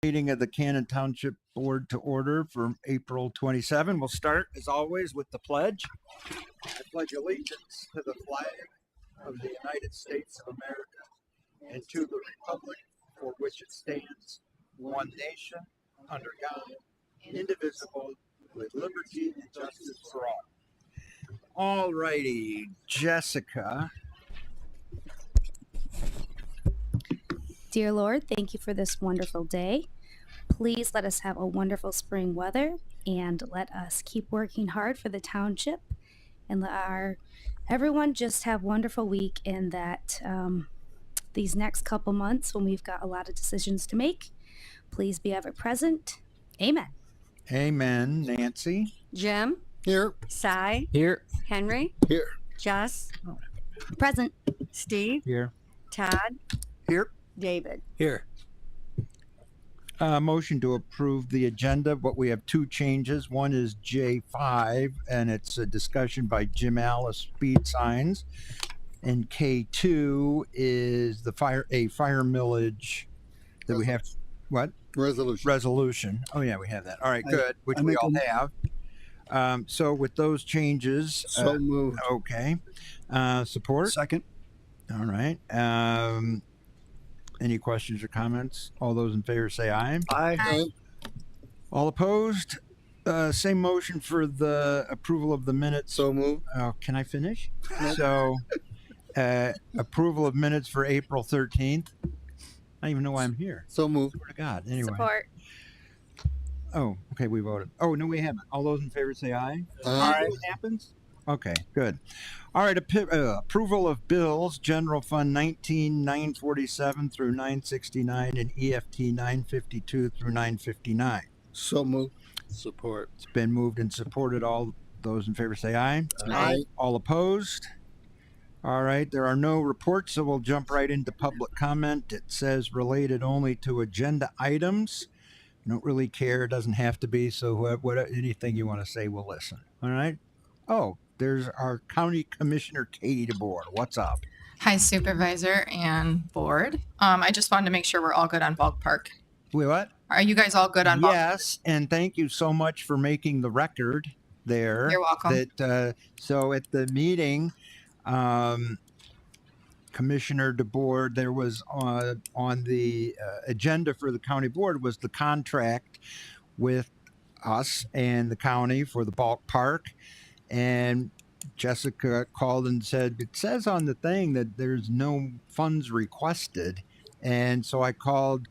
Meeting of the Cannon Township Board to order for April 27. We'll start, as always, with the pledge. I pledge allegiance to the flag of the United States of America and to the republic for which it stands, one nation, under God, indivisible, with liberty and justice for all. All righty, Jessica. Dear Lord, thank you for this wonderful day. Please let us have a wonderful spring weather and let us keep working hard for the township and let everyone just have a wonderful week, and that these next couple months when we've got a lot of decisions to make, please be ever present. Amen. Amen. Nancy. Jim. Here. Cy. Here. Henry. Here. Jess. Present. Steve. Here. Todd. Here. David. Here. Motion to approve the agenda, but we have two changes. One is J5, and it's a discussion by Jim Alice, speed signs. And K2 is the fire millage that we have. What? Resolution. Oh, yeah, we have that. All right, good, which we all have. So with those changes. So moved. Okay. Support? Second. All right. Any questions or comments? All those in favor say aye. Aye. All opposed? Same motion for the approval of the minutes. So moved. Can I finish? So, approval of minutes for April 13th. I don't even know why I'm here. So moved. Swear to God. Anyway. Support. Oh, okay, we voted. Oh, no, we haven't. All those in favor say aye. Aye. What happens? Okay, good. All right, approval of bills, General Fund 19,947 through 969 and EFT 952 through 959. So moved. Support. It's been moved and supported. All those in favor say aye. Aye. All opposed? All right, there are no reports, so we'll jump right into public comment. It says related only to agenda items. Don't really care, it doesn't have to be, so anything you want to say, we'll listen. All right? Oh, there's our County Commissioner Katie DeBoer. What's up? Hi, Supervisor and Board. I just wanted to make sure we're all good on Bulk Park. Wait, what? Are you guys all good on Bulk? Yes, and thank you so much for making the record there. You're welcome. So at the meeting, Commissioner DeBoer, there was on the agenda for the county board was the contract with us and the county for the Bulk Park. And Jessica called and said, it says on the thing that there's no funds requested. And so I called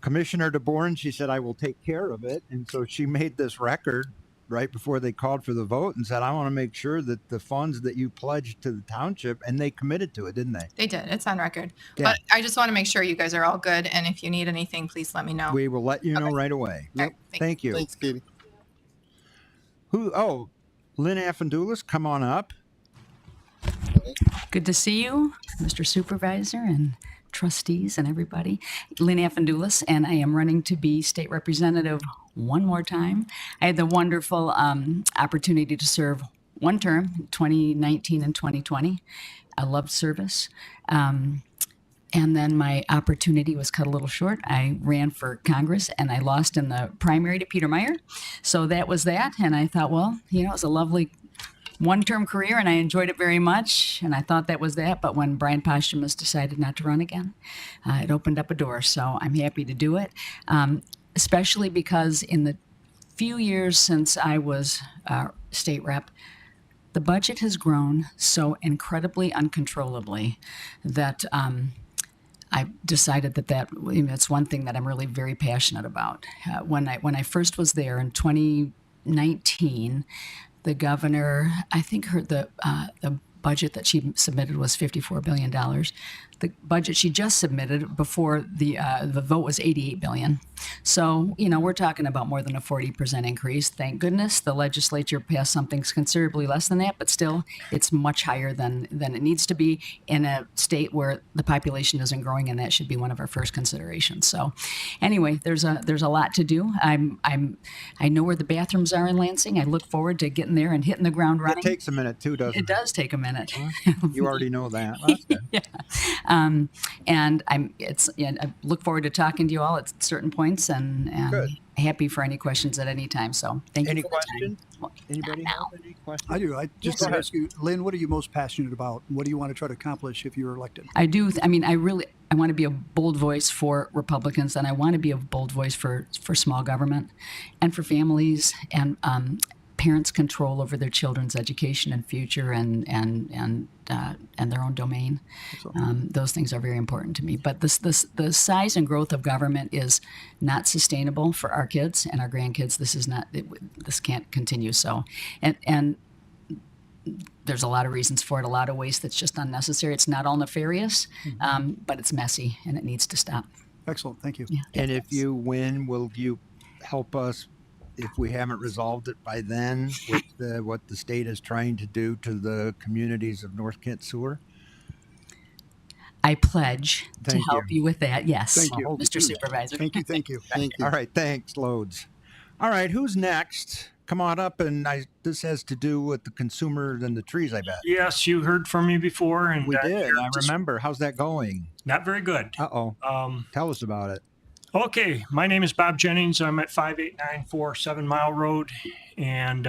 Commissioner DeBoer and she said, I will take care of it. And so she made this record right before they called for the vote and said, I want to make sure that the funds that you pledged to the township, and they committed to it, didn't they? They did. It's on record. Yeah. But I just want to make sure you guys are all good. And if you need anything, please let me know. We will let you know Okay. right away. All right, Thank you. Thanks, Katie. Lynn Affandoulis, come on up. Good to see you, Mr. Supervisor and trustees and everybody. Lynn Affandoulis, and I am running to be state representative one more time. I had the wonderful opportunity to serve one term, 2019 and 2020. I loved service. And then my opportunity was cut a little short. I ran for Congress and I lost in the primary to Peter Meyer. So that was that. And I thought, well, it was a lovely one-term career and I enjoyed it very much. And I thought that was that. But when Brian Posthumous decided not to run again, it opened up a door. So I'm happy to do it, especially because in the few years since I was state rep, the budget has grown so incredibly uncontrollably that I decided that it's one thing that I'm really very passionate about. When I first was there in 2019, the governor, I think the budget that she submitted was $54 billion. The budget she just submitted before the vote was $88 billion. So, we're talking about more than a 40% increase. Thank goodness the legislature passed something considerably less than that, but still it's much higher than it needs to be in a state where the population isn't growing, and that should be one of our first considerations. So anyway, there's a lot to do. I know where the bathrooms are in Lansing. I look forward to getting there and hitting the ground running. It takes a minute too, doesn't it? It does take a minute. You already know that. Well, that's good. Yeah. And I look forward to talking to you all at certain points, and Good. happy for any questions at any time. So thank Any you for the time. questions? Anybody have any questions? I do. I just Yes, want to sir. ask you, Lynn, what are you most passionate about? What do you want to try to accomplish if you're elected? I do. I want to be a bold voice for Republicans, and I want to be a bold voice for small government and for families and parents' control over their children's education and future and their own domain. Those things are very important to me. But the size and growth of government is not sustainable for our kids and our grandkids. This can't continue. So, and there's a lot of reasons for it, a lot of waste that's just unnecessary. It's not all nefarious, but it's messy and it needs to stop. Excellent. Thank you. Yeah. And if you win, will you help us if we haven't resolved it by then with what the state is trying to do to the communities of North Kent Sewer? I pledge to Thank help you with that. Yes, Thank you. Mr. Supervisor. Thank you. Thank you. Thank you. All right, thanks, loads. All right, who's next? Come on up, and this has to do with the consumers and the trees, I bet. Yes, you heard from me before, and We did. you're I remember. How's that going? not very good. Uh-oh. Tell us about it. Okay, my name is Bob Jennings. I'm at 58947 7 Mile Road, and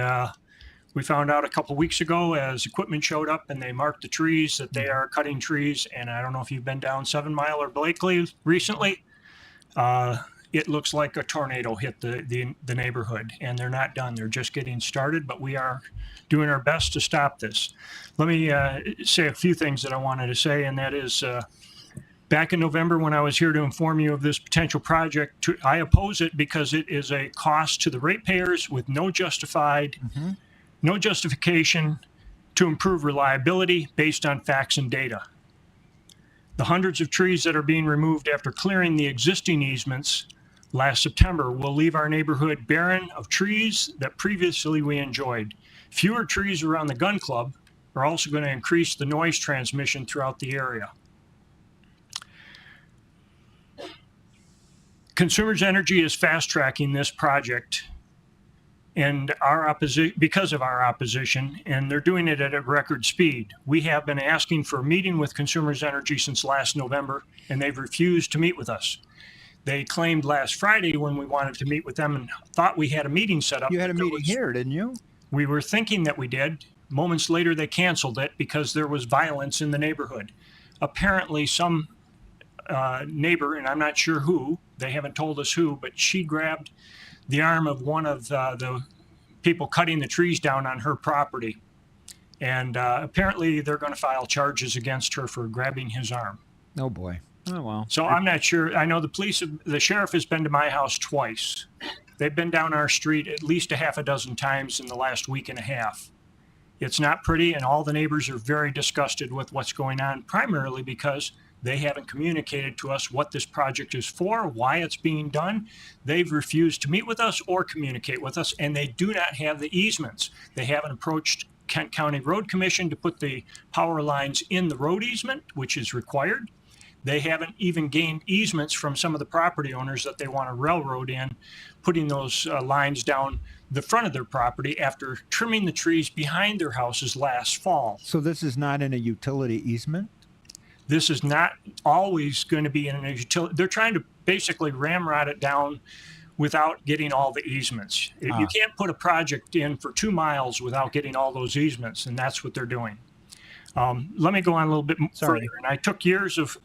we found out a couple weeks ago as equipment showed up and they marked the trees that they are cutting trees. And I don't know if you've been down 7 Mile or Blakely recently. It looks like a tornado hit the neighborhood, and they're not done. They're just getting started, but we are doing our best to stop this. Let me say a few things that I wanted to say, and that is back in November when I was here to inform you of this potential project, I oppose it because it is a cost to the ratepayers with no justification to improve reliability based on facts and data. The hundreds of trees that are being removed after clearing the existing easements last September will leave our neighborhood barren of trees that previously we enjoyed. Fewer trees around the gun club are also going to increase the noise transmission throughout the area. Consumers Energy is fast tracking this project and because of our opposition, and they're doing it at a record speed. We have been asking for a meeting with Consumers Energy since last November, and they've refused to meet with us. They claimed last Friday when we wanted to meet with them and thought we had a meeting set up. You had a meeting here, didn't you? We were thinking that we did. Moments later, they canceled it because there was violence in the neighborhood. Apparently, some neighbor, and I'm not sure who, they haven't told us who, but she grabbed the arm of one of the people cutting the trees down on her property. And apparently they're going to file charges against her for grabbing his arm. Oh, boy. Oh, well. So I'm not sure. I know the sheriff has been to my house twice. They've been down our street at least a half a dozen times in the last week and a half. It's not pretty, and all the neighbors are very disgusted with what's going on, primarily because they haven't communicated to us what this project is for, why it's being done. They've refused to meet with us or communicate with us, and they do not have the easements. They haven't approached Kent County Road Commission to put the power lines in the road easement, which is required. They haven't even gained easements from some of the property owners that they want to railroad in, putting those lines down the front of their property after trimming the trees behind their houses last fall. So this is not in a utility easement? This is not always going to be in a utility. They're trying to basically ramrod it down without getting all the easements. You can't put a project in for 2 miles without getting all those easements, and that's what they're doing. Let me go on a little bit further. And it took years of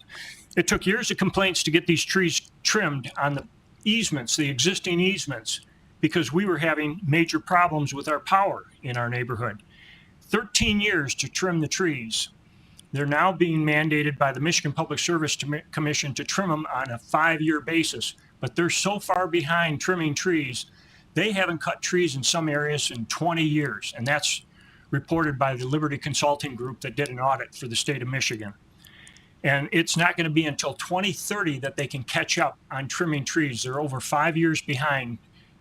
complaints to get these trees trimmed on the easements, the existing easements, because we were having major problems with our power in our neighborhood. 13 years to trim the trees. They're now being mandated by the Michigan Public Service Commission to trim them on a 5-year basis, but they're so far behind trimming trees, they haven't cut trees in some areas in 20 years, and that's reported by the Liberty Consulting Group that did an audit for the state of Michigan. And it's not going to be until 2030 that they can catch up on trimming trees. They're over 5 years behind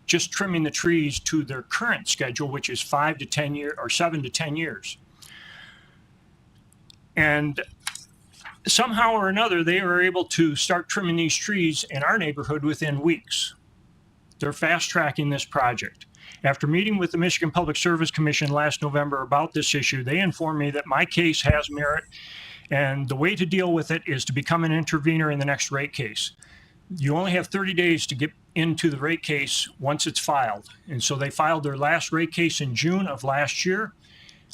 just trimming the trees to their current schedule, which is 5 to 10 years or 7 to 10 years. And somehow or another, they were able to start trimming these trees in our neighborhood within weeks. They're fast tracking this project. After meeting with the Michigan Public Service Commission last November about this issue, they informed me that my case has merit And the way to deal with it is to become an intervener in the next rate case. You only have 30 days to get into the rate case once it's filed. And so they filed their last rate case in June of last year.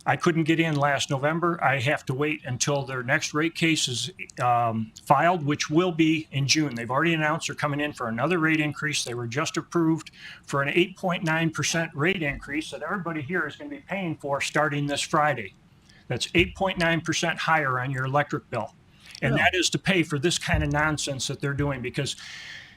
I couldn't get in last November. I have to wait until their next rate case is filed, which will be in June. They've already announced they're coming in for another rate increase. They were just approved for an 8.9% rate increase that everybody here is going to be paying for starting this Friday. That's 8.9% higher on your electric bill. And that is to pay for this kind of nonsense that they're doing, because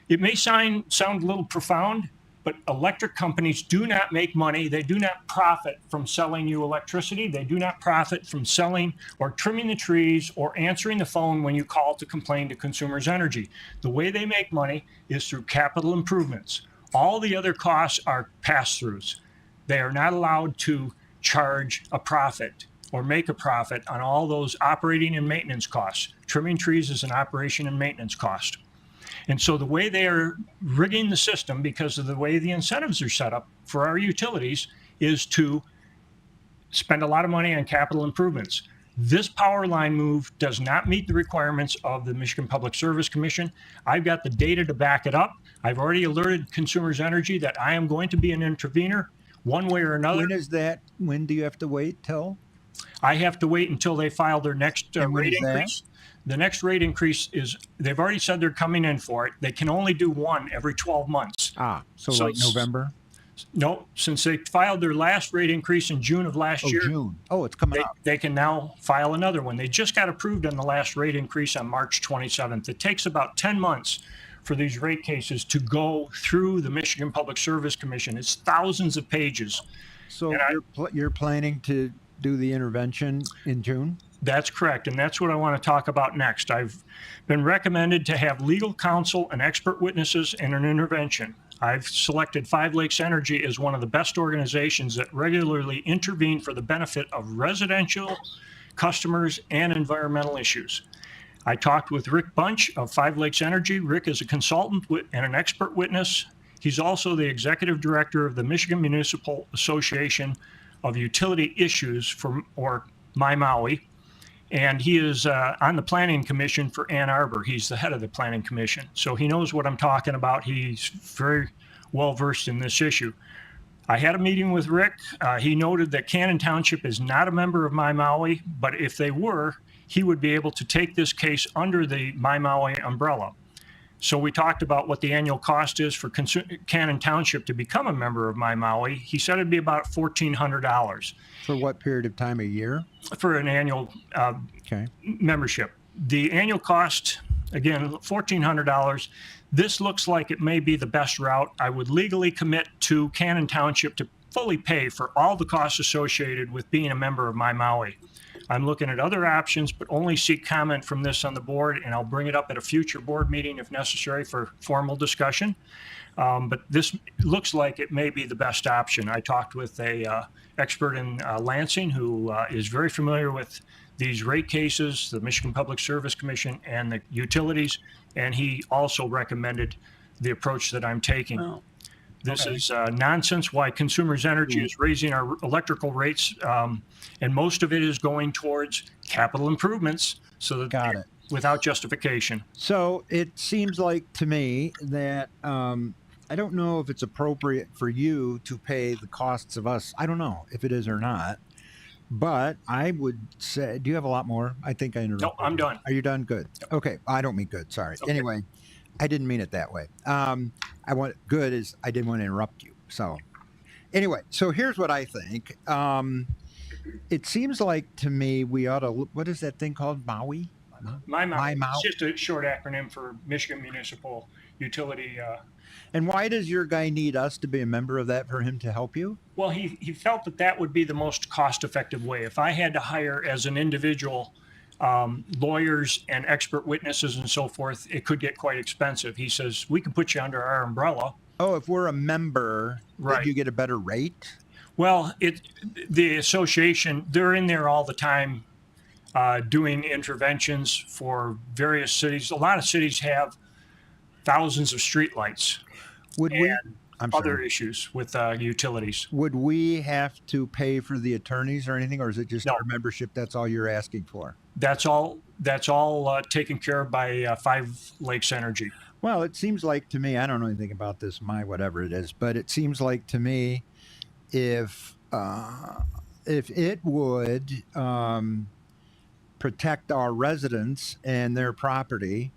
it may sound a little profound, but electric companies do not make money. They do not profit from selling you electricity. They do not profit from selling or trimming the trees or answering the phone when you call to complain to Consumers Energy. The way they make money is through capital improvements. All the other costs are pass-throughs. They are not allowed to charge a profit or make a profit on all those operating and maintenance costs. Trimming trees is an operation and maintenance cost. And so the way they are rigging the system, because of the way the incentives are set up for our utilities, is to spend a lot of money on capital improvements. This power line move does not meet the requirements of the Michigan Public Service Commission. I've got the data to back it up. I've already alerted Consumers Energy that I am going to be an intervener one way or another. When is that? When do you have to wait till? I have to wait until they file their next And when rate is that? increase. The next rate increase is, they've already said they're coming in for it. They can only do one every 12 months. So So like November? No, since they filed their last rate increase in June of last year, June. Oh, it's coming up. they can now file another one. They just got approved on the last rate increase on March 27th. It takes about 10 months for these rate cases to go through the Michigan Public Service Commission. It's thousands of pages. So And you're planning to do the intervention in June? That's correct, and that's what I want to talk about next. I've been recommended to have legal counsel and expert witnesses in an intervention. I've selected Five Lakes Energy as one of the best organizations that regularly intervene for the benefit of residential customers and environmental issues. I talked with Rick Bunch of Five Lakes Energy. Rick is a consultant and an expert witness. He's also the executive director of the Michigan Municipal Association of Utility Issues or MyMaui. And he is on the Planning Commission for Ann Arbor. He's the head of the Planning Commission. So he knows what I'm talking about. He's very well versed in this issue. I had a meeting with Rick. He noted that Cannon Township is not a member of MyMaui, but if they were, he would be able to take this case under the MyMaui umbrella. So we talked about what the annual cost is for Cannon Township to become a member of MyMaui. He said it'd be about $1,400 For what period of time? A year? for an annual membership. The annual cost, again, $1,400. This looks like it may be the best route. I would legally commit to Cannon Township to fully pay for all the costs associated with being a member of MyMaui. I'm looking at other options, but only seek comment from this on the board, and I'll bring it up at a future board meeting if necessary for formal discussion. But this looks like it may be the best option. I talked with a expert in Lansing who is very familiar with these rate cases, the Michigan Public Service Commission, and the utilities, and he also recommended the approach that I'm taking. Oh. This is nonsense. Why Consumers Energy is raising our electrical rates, and most of it is going towards capital improvements, so that Got it. without justification. So it seems like to me that I don't know if it's appropriate for you to pay the costs of us. I don't know if it is or not, but I would say, do you have a lot more? I think I interrupted. No, I'm done. Are you done? Good. Okay. I don't mean good. Sorry. Okay. Anyway, I didn't mean it that way. I want good is I didn't want to interrupt you. So anyway, so here's what I think. It seems like to me we ought to, what is that thing called? Maui? MyMaui. MyMaui. It's just a short acronym for Michigan Municipal Utility. And why does your guy need us to be a member of that for him to help you? Well, he felt that that would be the most cost-effective way. If I had to hire as an individual lawyers and expert witnesses and so forth, it could get quite expensive. He says, we can put you under our umbrella. Oh, if we're a member, Right. you get a better rate? Well, the association, they're in there all the time doing interventions for various cities. A lot of cities have thousands of streetlights. Would we? I'm other sorry. issues with utilities. Would we have to pay for the attorneys or anything, or is it just No. our membership? That's all you're asking for? That's all taken care of by Five Lakes Energy. Well, it seems like to me, I don't know anything about this, my whatever it is, but it seems like to me, if it would protect our residents and their property,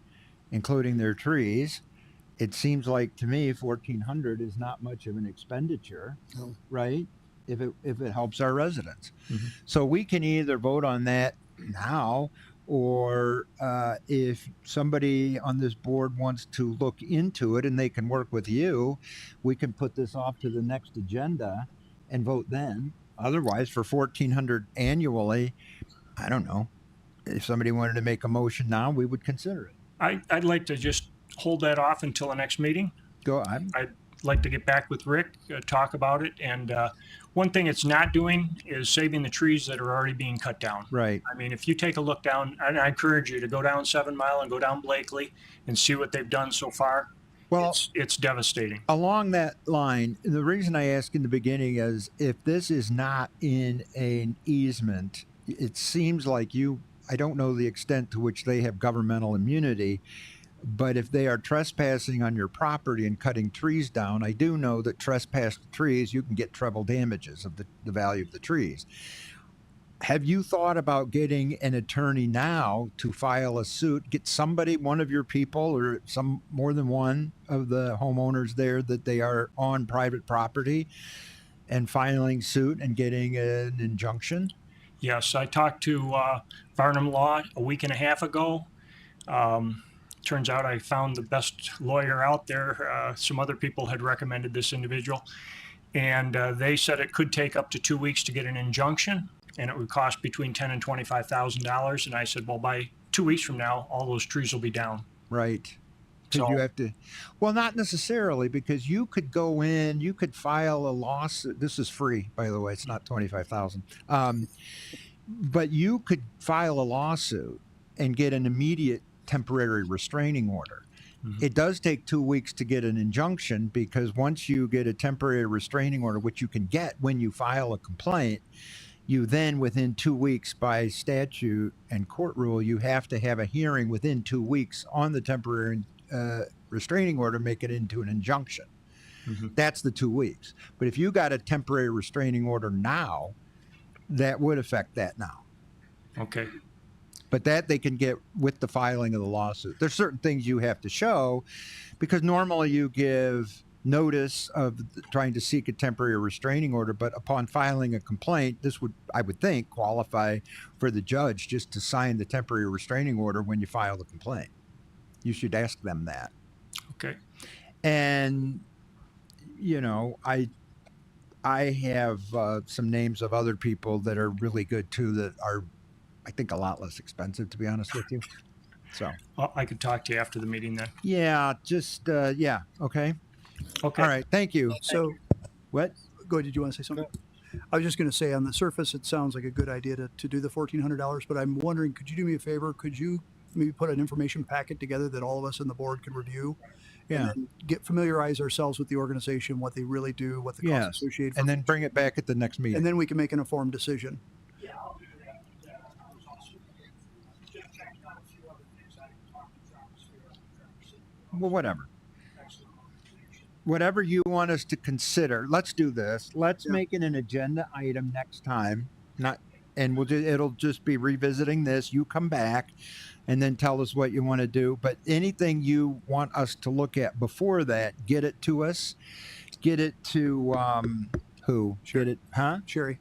including their trees, it seems like to me $1,400 is not much of an expenditure, No. right? If it helps our residents, Mhm. so we can either vote on that now, or if somebody on this board wants to look into it and they can work with you, we can put this off to the next agenda and vote then. Otherwise, for $1,400 annually, I don't know. If somebody wanted to make a motion now, we would consider it. I'd like to just hold that off until the next meeting. I'd like to get back with Rick, talk about it. And one thing it's not doing is saving the trees that are already being cut down. Right. I mean, if you take a look down, and I encourage you to go down 7 Mile and go down Blakely and see what they've done so far. Well, It's devastating. along that line, the reason I asked in the beginning is if this is not in an easement, it seems like I don't know the extent to which they have governmental immunity, but if they are trespassing on your property and cutting trees down, I do know that trespassed trees, you can get treble damages of the value of the trees. Have you thought about getting an attorney now to file a suit, get somebody, one of your people or some more than one of the homeowners there that they are on private property and filing suit and getting an injunction? Yes, I talked to Varnum Law a week and a half ago. Turns out I found the best lawyer out there. Some other people had recommended this individual, and they said it could take up to 2 weeks to get an injunction, and it would cost between $10,000 and $25,000. And I said, well, by 2 weeks from now, all those trees will be down. Right. Because So- you have to, well, not necessarily, because you could go in, you could file a lawsuit. This is free, by the way. It's not 25,000. But you could file a lawsuit and get an immediate temporary restraining order. Mhm. It does take 2 weeks to get an injunction, because once you get a temporary restraining order, which you can get when you file a complaint, you then, within 2 weeks by statute and court rule, you have to have a hearing within 2 weeks on the temporary restraining order, make it into an injunction. Mhm. That's the 2 weeks. But if you got a temporary restraining order now, that would affect that now. Okay. But that they can get with the filing of the lawsuit. There's certain things you have to show, because normally you give notice of trying to seek a temporary restraining order, but upon filing a complaint, this would, I would think, qualify for the judge just to sign the temporary restraining order when you file the complaint. You should ask them that. Okay. And I have some names of other people that are really good too, that are, I think, a lot less expensive, to be honest with you. So Well, I could talk to you after the meeting then. yeah, just yeah, okay, Okay. all right, thank you. So, What? go ahead. Did you want to say something? I was just going to say, on the surface, it sounds like a good idea to do the $1,400, but I'm wondering, could you do me a favor? Could you maybe put an information packet together that all of us in the board can review? Yeah, And then familiarize ourselves with the organization, what they really do, what the costs Yes. associated, and then bring it back at the next meeting. and then we can make an informed decision. Well, whatever you want us to consider. Let's do this. Let's Yeah. make it an agenda item next time. And it'll just be revisiting this. You come back and then tell us what you want to do. But anything you want us to look at before that, get it to us. Get it to who? Sure. Get it, huh? Sherry?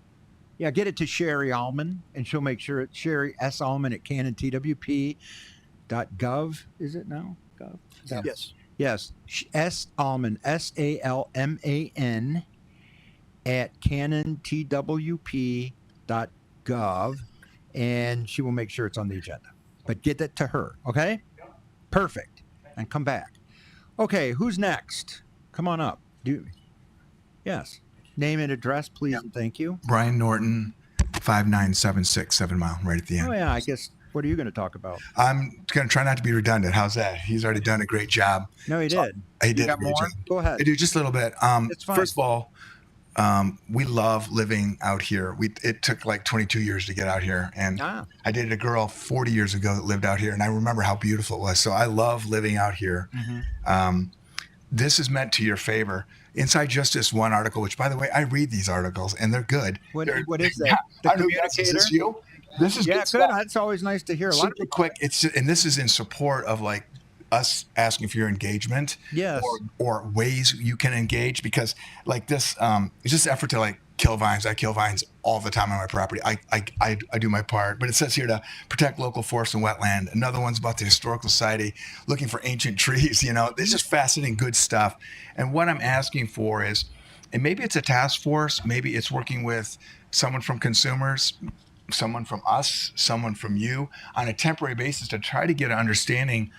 Yeah, get it to Sherry Allman, and she'll make sure it's Sherry S. Allman at canontwp.gov. Is it now? Gov? Yeah. Yes. Yes, S. Allman, SALMAN at canontwp.gov, and she will make sure it's on the agenda. But get that to her, okay? Perfect. And come back. Okay, who's next? Come on up. Yes. Name and address, please, and thank you. Brian Norton, 5976 7 Mile, right at the end. Oh, yeah, I guess what are you going to talk about? I'm going to try not to be redundant. How's that? He's already done a great job. No, he did. He You did a got great more? job. Go ahead. I do just a little bit. It's fine. First of all, we love living out here. It took like 22 years to get out here, and I dated a girl 40 years ago that lived out here, and I remember how beautiful it was. So I love living out here. This is meant to your favor. Inside Justice one article, which by the way, I read these articles and they're good. What is that? The I don't know, is communicator? this you? This is Yeah, good good. stuff. That's always nice to hear. A lot of Super quick. And this is in support of like us asking for your engagement. Yes. Or ways you can engage, because like this, it's just effort to like kill vines. I kill vines all the time on my property. I do my part, but it says here to protect local forest and wetland. Another one's about the Historical Society looking for ancient trees. It's just fascinating, good stuff. And what I'm asking for is, and maybe it's a task force, maybe it's working with someone from consumers, someone from us, someone from you on a temporary basis to try to get an understanding,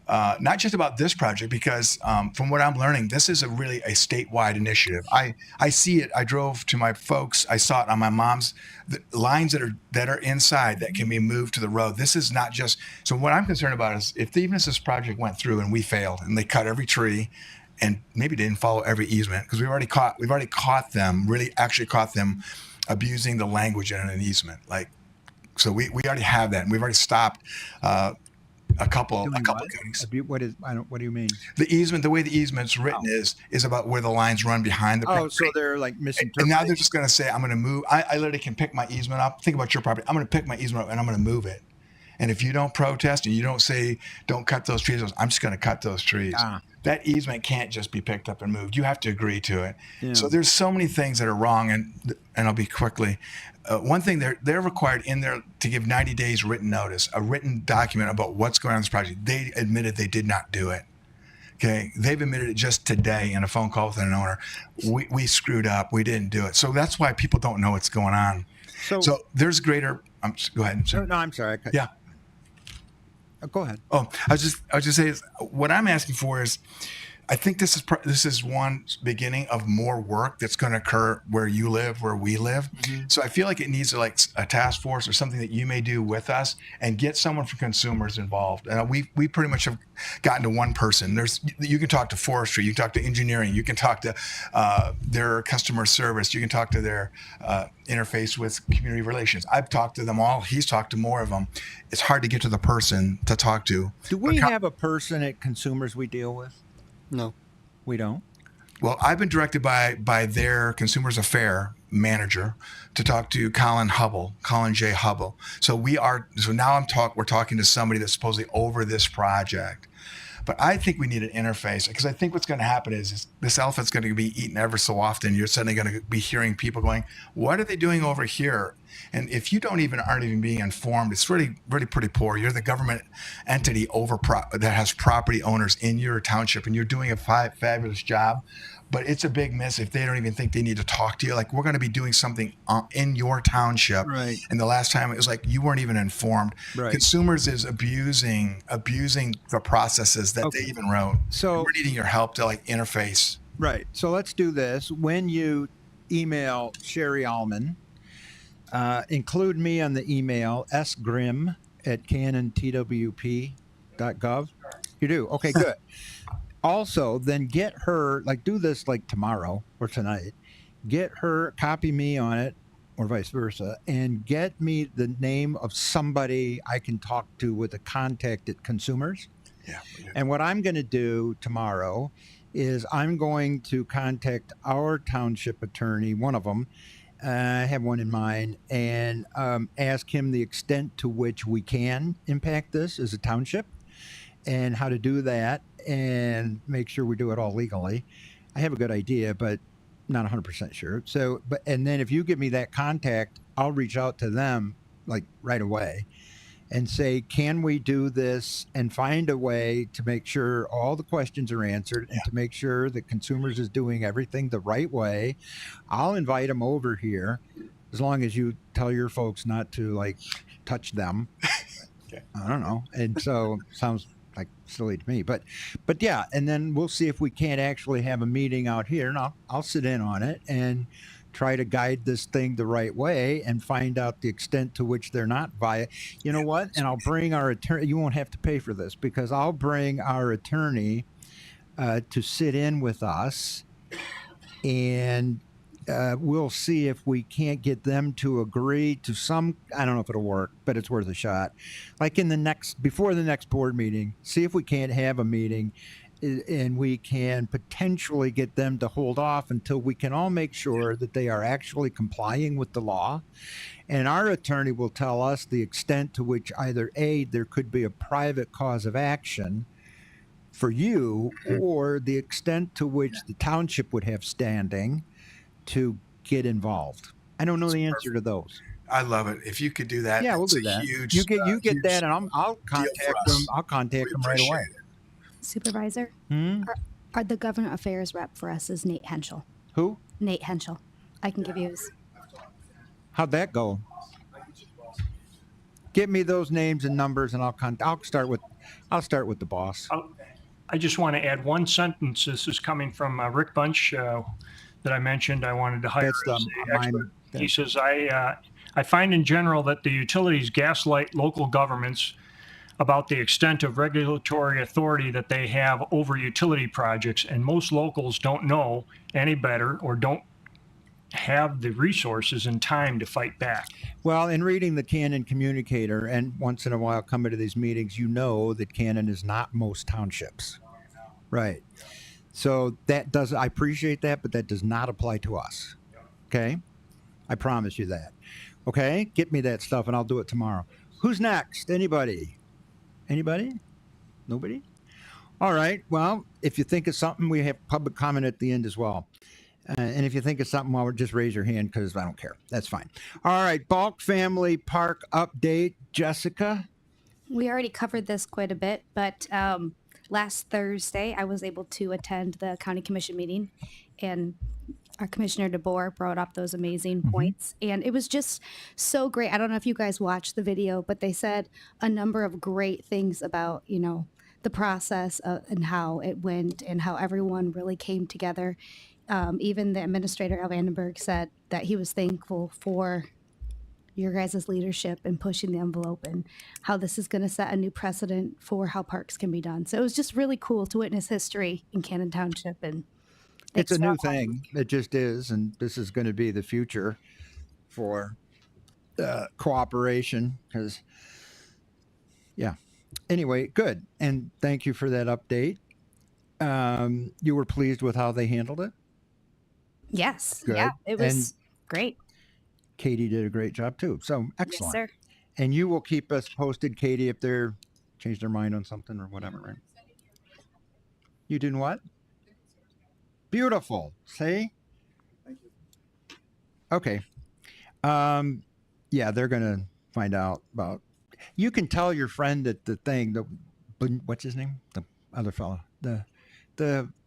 not just about this project, because from what I'm learning, this is really a statewide initiative. I see it. I drove to my folks. I saw it on my mom's, the lines that are inside that can be moved to the road. This is not just. So what I'm concerned about is even if this project went through and we failed and they cut every tree and maybe didn't follow every easement, because we've already caught them, really actually caught them abusing the language in an easement. So we already have that, and we've already stopped a couple cuttings. What do you mean? The easement, the way the easement's written is about where the lines run behind the property. Oh, so they're like And misinterpreting. now they're just going to say, I'm going to move. I literally can pick my easement up. Think about your property. I'm going to pick my easement up and I'm going to move it. And if you don't protest and you don't say, don't cut those trees, I'm just going to cut those trees. That easement can't just be picked up and moved. You have to agree to it. Yeah. So there's so many things that are wrong. And I'll be quickly. One thing, they're required in there to give 90 days written notice, a written document about what's going on in this project. They admitted they did not do it. Okay. They've admitted it just today in a phone call with an owner. We screwed up. We didn't do it. So that's why people don't know what's going on. So there's greater. Go ahead. No, I'm sorry. Yeah. Go ahead. Oh, I was just saying, what I'm asking for is, I think this is one beginning of more work that's going to occur where you live, where we live. Mm-hmm. So I feel like it needs like a task force or something that you may do with us and get someone from consumers involved. We pretty much have gotten to one person. You can talk to forestry, you can talk to engineering, you can talk to their customer service, you can talk to their interface with community relations. I've talked to them all. He's talked to more of them. It's hard to get to the person to talk to. Do we have a person at consumers we deal with? No. We don't. Well, I've been directed by their consumers affair manager to talk to Colin J. Hubble. So now we're talking to somebody that's supposedly over this project. But I think we need an interface, because I think what's going to happen is this elephant's going to be eaten ever so often. You're suddenly going to be hearing people going, what are they doing over here? And if you aren't even being informed, it's really, really pretty poor. You're the government entity that has property owners in your township, and you're doing a fabulous job. But it's a big miss if they don't even think they need to talk to you. Like, we're going to be doing something in your township. Right. And the last time it was like you weren't even informed. Right. Consumers is abusing the processes that they even wrote. So we're needing your help to like interface. Right. So let's do this. When you email Sherry Allman, include me on the email, sgrim@canontwp.gov. You do? Okay, good. Also, then get her, do this tomorrow or tonight. Get her, copy me on it, or vice versa, and get me the name of somebody I can talk to with a contact at consumers. Yeah. And what I'm going to do tomorrow is I'm going to contact our township attorney, one of them. I have one in mind, and ask him the extent to which we can impact this as a township and how to do that, and make sure we do it all legally. I have a good idea, but not 100% sure. So, and then if you give me that contact, I'll reach out to them right away and say, can we do this, and find a way to make sure all the questions are answered, and to make sure that consumers is doing everything the right way. I'll invite them over here, as long as you tell your folks not to touch them. Okay. I don't know. And so sounds silly to me, but yeah. And then we'll see if we can't actually have a meeting out here, and I'll sit in on it and try to guide this thing the right way and find out the extent to which they're not via. You know what? And I'll bring our attorney. You won't have to pay for this because I'll bring our attorney to sit in with us, and we'll see if we can't get them to agree to some. I don't know if it'll work, but it's worth a shot. Like before the next board meeting, see if we can't have a meeting, and we can potentially get them to hold off until we can all make sure that they are actually complying with the law. And our attorney will tell us the extent to which either A, there could be a private cause of action for you, or the extent to which the township would have standing to get involved. I don't know the answer to those. I love it. If you could do that, Yeah, we'll it's do a that. Huge, You get huge that, and I'll deal contact for them. us. I'll contact We them right appreciate away. it. Supervisor, Hmm? are the government affairs rep for us is Nate Henschel. Who? Nate Henschel. I can give you his. How'd that go? Give me those names and numbers, and I'll start with the boss. I just want to add one sentence. This is coming from Rick Bunch that I mentioned. I wanted to hire That's as the expert. mine. He says, I find in general that the utilities gaslight local governments about the extent of regulatory authority that they have over utility projects, and most locals don't know any better or don't have the resources and time to fight back. Well, in reading the Cannon Communicator, and once in a while coming to these meetings, you know that Cannon is not most townships. Right. So I appreciate that, but that does not apply to us. Okay? I promise you that. Okay? Get me that stuff and I'll do it tomorrow. Who's next? Anybody? Anybody? Nobody? All right. Well, if you think of something, we have public comment at the end as well. And if you think of something, well, just raise your hand because I don't care. That's fine. All right. Balk Family Park update. Jessica? We already covered this quite a bit, but last Thursday I was able to attend the county commission meeting, and our Commissioner DeBoer brought up those amazing points, and it was just so great. I don't know if you guys watched the video, but they said a number of great things about, the process and how it went and how everyone really came together. Even the administrator, Al Vandenberg, said that he was thankful for your guys' leadership and pushing the envelope and how this is going to set a new precedent for how parks can be done. So it was just really cool to witness history in Cannon Township. And It's a thanks new for all- thing. It just is. And this is going to be the future for cooperation because, yeah. Anyway, good. And thank you for that update. You were pleased with how they handled it? Yes. Good. Yeah, it was And great. Katie did a great job too. So excellent. Yes, sir. And you will keep us posted, Katie, if they're change their mind on something or whatever, right? You doing what? Beautiful. See? Okay. Yeah, they're gonna find out about. You can tell your friend at the thing. What's his name? The other fellow. The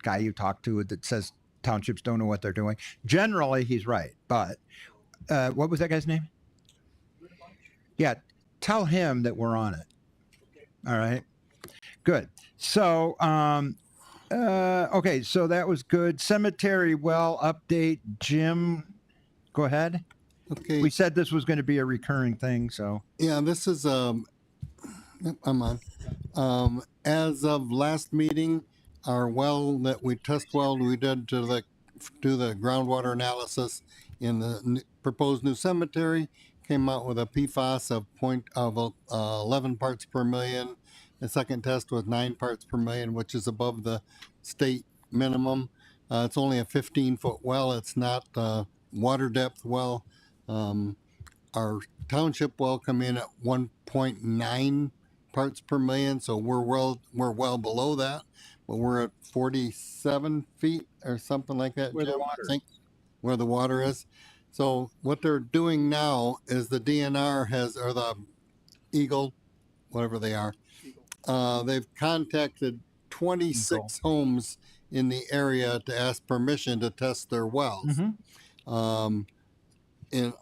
guy you talk to that says townships don't know what they're doing. Generally, he's right. But what was that guy's name? Yeah, tell him that we're on it. All right. Good. So, okay. So that was good. Cemetery well update. Jim, go ahead. Okay. We said this was going to be a recurring thing. So Yeah, this is, yep, I'm on. As of last meeting, our well that we did to do the groundwater analysis in the proposed new cemetery came out with a PFAS of 11 parts per million. The second test was 9 parts per million, which is above the state minimum. It's only a 15-foot well. It's not a water depth well. Our township well come in at 1.9 parts per million, so we're well below that, but we're at 47 feet or something like that. Where the Jim, water I think, where the water is. So what they're doing now is the DNR or the Eagle, whatever they are, they've contacted 26 homes in the area to ask permission to test their wells.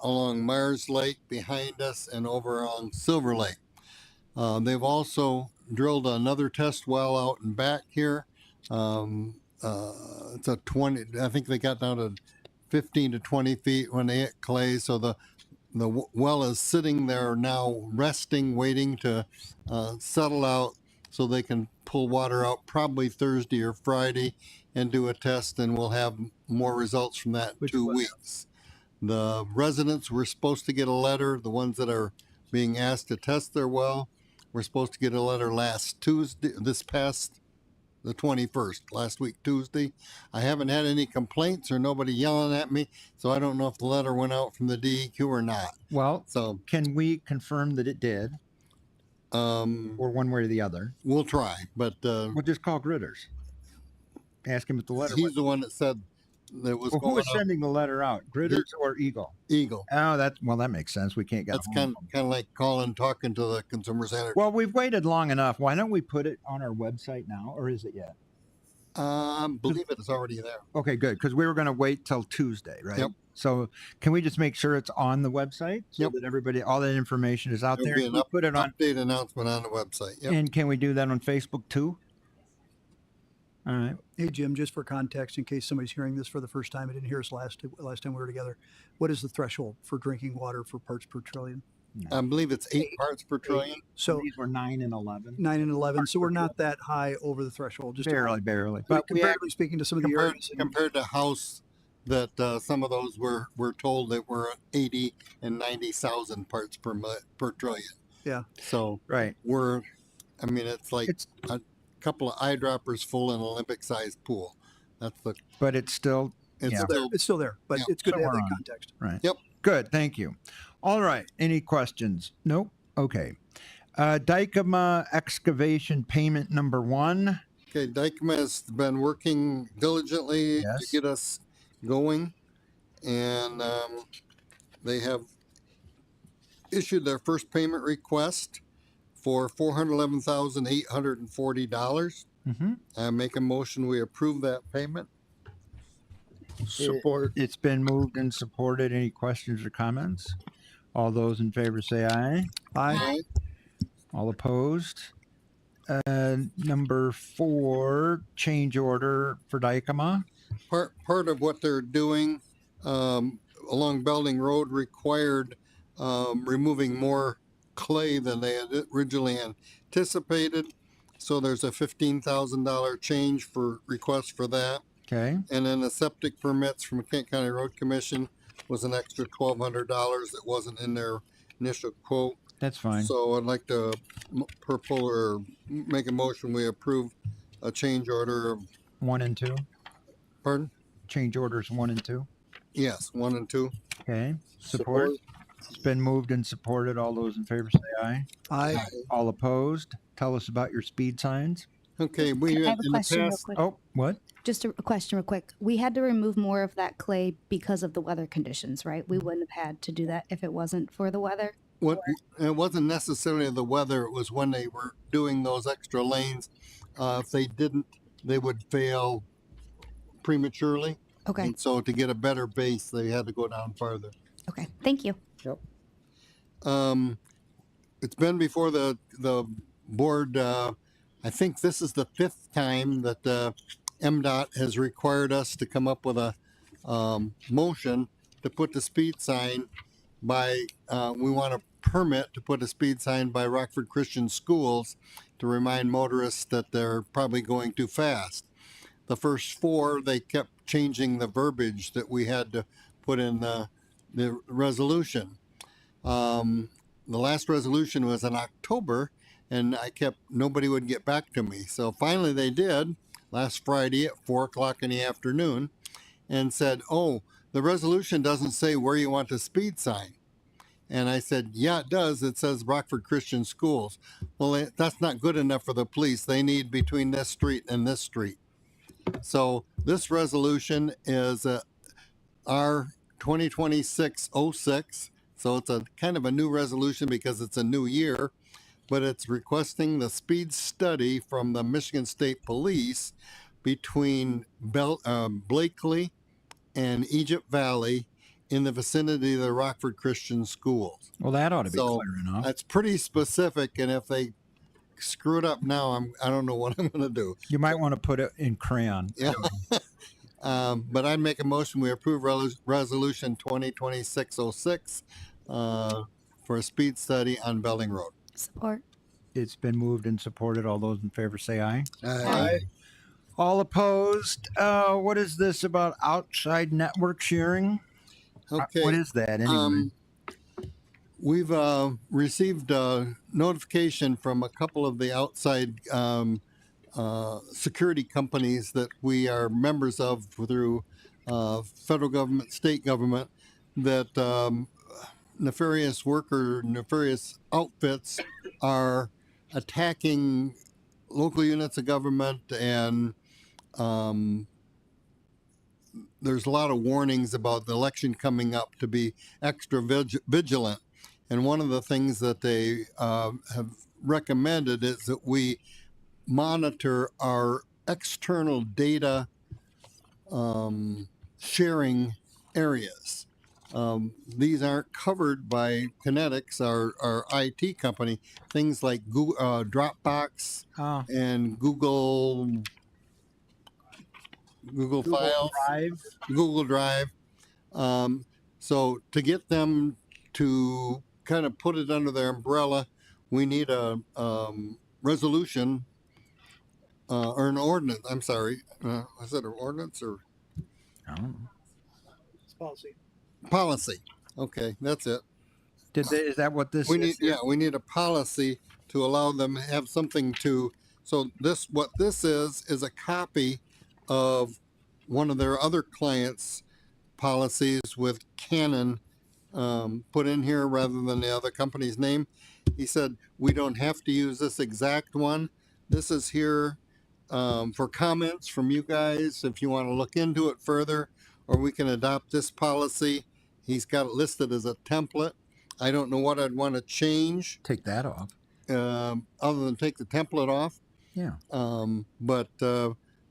Along Myers Lake behind us and over on Silver Lake. They've also drilled another test well out and back here. It's a 20, I think they got down to 15 to 20 feet when they hit clay. So the well is sitting there now, resting, waiting to settle out, so they can pull water out probably Thursday or Friday and do a test, and we'll have more results from that in Which 2 was- weeks. The residents were supposed to get a letter. The ones that are being asked to test their well were supposed to get a letter last Tuesday, the 21st, last week, Tuesday. I haven't had any complaints or nobody yelling at me, so I don't know if the letter went out from the DEQ or not. Well, So, can we confirm that it did, or one way or the other? we'll try, but We'll just call Gritters. Ask him if the letter he's went. the one that said that was Well, who going was out. sending the letter out? Gritters or Eagle? Eagle. Oh, that makes sense. We can't get. That's a hold kind of them. of like talking to the consumer center. Well, we've waited long enough. Why don't we put it on our website now, or is it yet? Believe it is already there. Okay, good, because we were going to wait till Tuesday, right? Yep. So can we just make sure it's on the website so Yep. that everybody, all that information is out There'll there? be Can an we put it on, update announcement on the website. Yep. and can we do that on Facebook too? All right. Hey, Jim, just for context, in case somebody's hearing this for the first time, I didn't hear us last time we were together. What is the threshold for drinking water for parts per trillion? I believe it's 8 parts per trillion. So These were 9 and 11. 9 and 11. So we're not that high over the threshold. Just Barely. but But we comparatively speaking to some of the Compared, areas. compared to house that some of those were told that were 80 and 90,000 parts per trillion. Yeah. So right. it's like It's a couple of eyedroppers full in an Olympic-sized pool. That's the. but it's still It's Yeah. still It's still there, but Yeah. it's good to have Somewhere that on. context. right. Yep. Good. Thank you. All right. Any questions? Nope. Okay. Dykema excavation payment number 1. okay. Dykema has been working diligently Yes. to get us going, and they have issued their first payment request for $411,840. Mm-hmm. I make a motion we approve that payment. Support. It's been moved and supported. Any questions or comments? All those in favor say aye. Aye. All opposed? Number 4, change order for Dykema. Part of what they're doing along Belding Road required removing more clay than they had originally anticipated. So there's a $15,000 change for request for that. Okay. And then the septic permits from Kent County Road Commission was an extra $1,200 that wasn't in their initial quote. That's fine. So I'd like to make a motion we approve a change order of, 1 and 2. pardon? Change orders 1 and 2. Yes, 1 and 2. Okay. Support. It's been moved and supported. All those in favor say aye. Aye. All opposed? Tell us about your speed signs. Okay, we I have a in the question real past. quick. Oh, what? Just a question real quick. We had to remove more of that clay because of the weather conditions, right? We wouldn't have had to do that if it wasn't for the weather. What it wasn't necessarily the weather; it was when they were doing those extra lanes. If they didn't, they would fail prematurely. Okay. And so to get a better base, they had to go down farther. Okay. Thank you. It's been before the board. I think this is the 5th time that MDOT has required us to come up with a motion to put the speed sign by. We want a permit to put a speed sign by Rockford Christian Schools to remind motorists that they're probably going too fast. The first 4, they kept changing the verbiage that we had to put in the resolution. The last resolution was in October, and nobody would get back to me. So finally they did last Friday at 4:00 in the afternoon and said, oh, the resolution doesn't say where you want the speed sign. And I said, yeah, it does. It says Rockford Christian Schools. Well, that's not good enough for the police. They need between this street and this street. So this resolution is R 2026-06. So it's a kind of a new resolution because it's a new year, but it's requesting the speed study from the Michigan State Police between Blakely and Egypt Valley in the vicinity of the Rockford Christian Schools. Well, that ought to be So, clear enough. That's pretty specific, and if they screw it up now, I don't know what I'm going to do. You might want to put it in crayon. Yeah. But I'd make a motion, we approve resolution 2026-06 for a speed study on Belding Road. Support. It's been moved and supported. All those in favor say aye. Aye. All opposed? What is this about outside network sharing? Okay. What is that anyway? We've received a notification from a couple of the outside security companies that we are members of through federal government, state government, that nefarious outfits are attacking local units of government, and there's a lot of warnings about the election coming up to be extra vigilant. And one of the things that they have recommended is that we monitor our external data sharing areas. These aren't covered by Kinetics, our IT company. Things like Google, Dropbox and Google Files, Google Drive. So to get them to kind of put it under their umbrella, we need a resolution or an ordinance. I'm sorry, is it an ordinance or I don't know. It's policy. policy? Okay, that's it. Is that what this We is? need, we need a policy to allow them to have something to. So what this is a copy of one of their other clients' policies with Canon put in here rather than the other company's name. He said we don't have to use this exact one. This is here for comments from you guys if you want to look into it further, or we can adopt this policy. He's got it listed as a template. I don't know what I'd want to change Take that off. other than take the template off. Yeah. But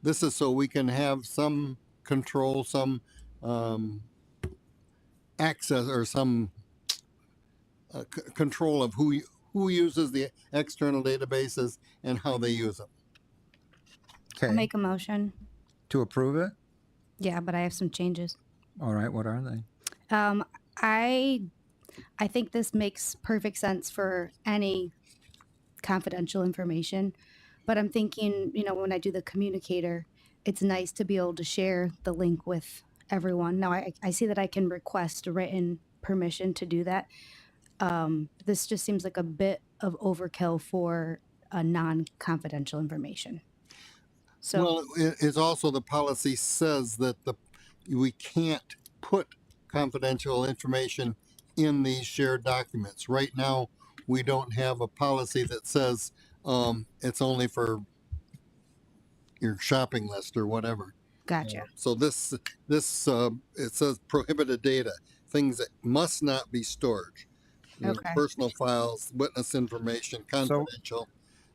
this is so we can have some control, some access, or some control of who uses the external databases and how they use them. I'll Okay. make a motion. To approve it? Yeah, but I have some changes. All right. What are they? I think this makes perfect sense for any confidential information, but I'm thinking, when I do the communicator, it's nice to be able to share the link with everyone. Now, I see that I can request written permission to do that. This just seems like a bit of overkill for a non-confidential information. So, Well, it's also the policy says that we can't put confidential information in these shared documents. Right now, we don't have a policy that says it's only for your shopping list or whatever. gotcha. So this it says prohibited data, things that must not be stored. Okay. Personal files, witness information, confidential.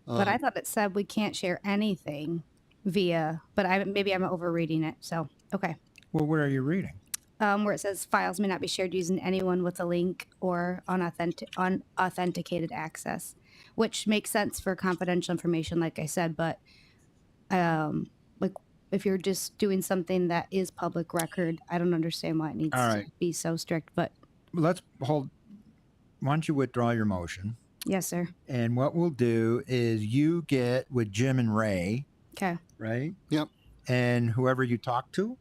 But I thought it said we can't share anything via, but maybe I'm overreading it. So, okay. Well, what are you reading? Where it says files may not be shared using anyone with a link or unauthenticated access, which makes sense for confidential information, like I said. But like if you're just doing something that is public record, I don't understand why it needs All to right. be so strict. But Let's hold. Why don't you withdraw your motion? yes, sir. And what we'll do is you get with Jim and Ray, Okay. right? Yep. And whoever you talk to,